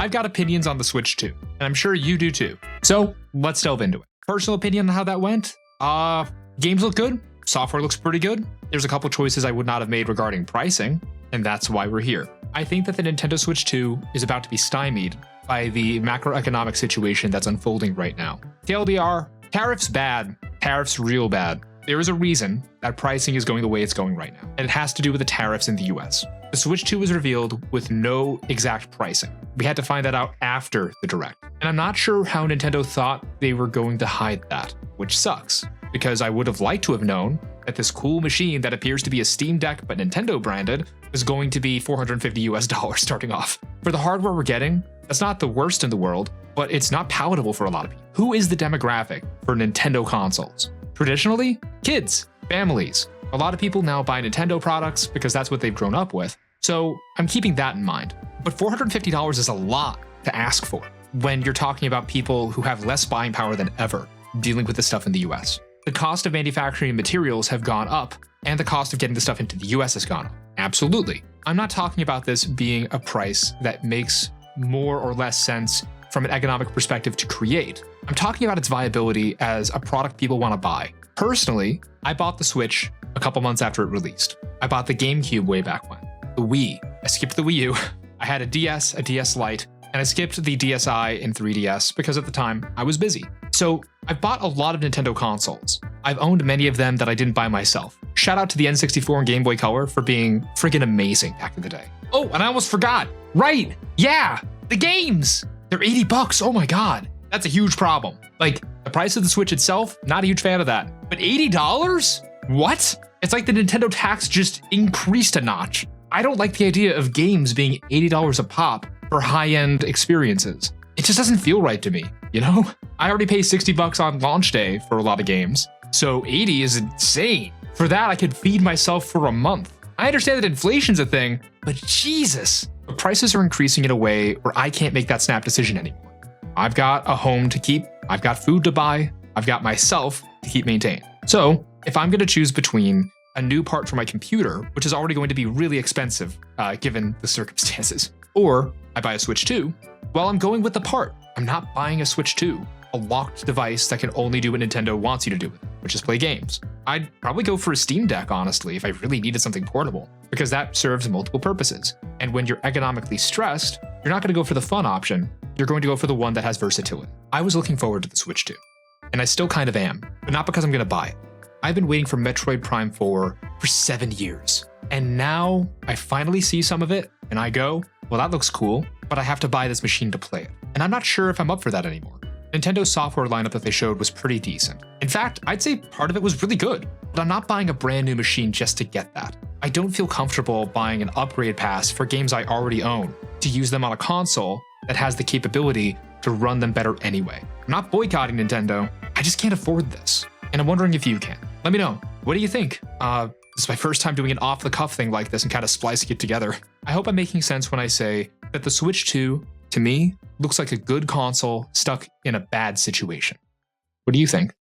I've got opinions on the Switch 2, and I'm sure you do too. So let's delve into it. Personal opinion on how that went? Games look good. Software looks pretty good. There's a couple choices I would not have made regarding pricing, and that's why we're here. I think that the Nintendo Switch 2 is about to be stymied by the macroeconomic situation that's unfolding right now. TLDR, tariffs bad, tariffs real bad. There is a reason that pricing is going the way it's going right now, and it has to do with the tariffs in the US. The Switch 2 was revealed with no exact pricing. We had to find that out after the Direct. And I'm not sure how Nintendo thought they were going to hide that, which sucks, because I would have liked to have known that this cool machine that appears to be a Steam Deck but Nintendo branded is going to be $450 starting off. For the hardware we're getting, that's not the worst in the world, but it's not palatable for a lot of people. Who is the demographic for Nintendo consoles? Traditionally, kids, families. A lot of people now buy Nintendo products because that's what they've grown up with. So I'm keeping that in mind. But $450 is a lot to ask for when you're talking about people who have less buying power than ever dealing with this stuff in the US. The cost of manufacturing materials have gone up, and the cost of getting the stuff into the US has gone up. Absolutely. I'm not talking about this being a price that makes more or less sense from an economic perspective to create. I'm talking about its viability as a product people want to buy. Personally, I bought the Switch a couple months after it released. I bought the GameCube way back when. The Wii. I skipped the Wii U. I had a DS, a DS Lite, and I skipped the DSi and 3DS because at the time I was busy. So I've bought a lot of Nintendo consoles. I've owned many of them that I didn't buy myself. Shout out to the N64 and Game Boy Color for being friggin' amazing back in the day. Oh, and I almost forgot. Right, yeah, the games. They're $80, oh my God. That's a huge problem. Like, the price of the Switch itself, not a huge fan of that. But $80? What? It's like the Nintendo tax just increased a notch. I don't like the idea of games being $80 a pop for high-end experiences. It just doesn't feel right to me, you know? I already pay $60 on launch day for a lot of games, so 80 is insane. For that, I could feed myself for a month. I understand that inflation's a thing, but Jesus, the prices are increasing in a way where I can't make that snap decision anymore. I've got a home to keep, I've got food to buy, I've got myself to keep maintained. So if I'm gonna choose between a new part for my computer, which is already going to be really expensive given the circumstances, or I buy a Switch 2, well, I'm going with the part. I'm not buying a Switch 2, a locked device that can only do what Nintendo wants you to do with it, which is play games. I'd probably go for a Steam Deck, honestly, if I really needed something portable, because that serves multiple purposes. And when you're economically stressed, you're not going to go for the fun option, you're going to go for the one that has versatility. I was looking forward to the Switch 2, and I still kind of am, but not because I'm going to buy it. I've been waiting for Metroid Prime 4 for 7 years, and now I finally see some of it, and I go, well, that looks cool, but I have to buy this machine to play it. And I'm not sure if I'm up for that anymore. Nintendo's software lineup that they showed was pretty decent. In fact, I'd say part of it was really good, but I'm not buying a brand new machine just to get that. I don't feel comfortable buying an upgrade pass for games I already own to use them on a console that has the capability to run them better anyway. I'm not boycotting Nintendo, I just can't afford this. And I'm wondering if you can. Let me know. What do you think? This is my first time doing an off-the-cuff thing like this and kind of splicing it together. I hope I'm making sense when I say that the Switch 2, to me, looks like a good console stuck in a bad situation. What do you think?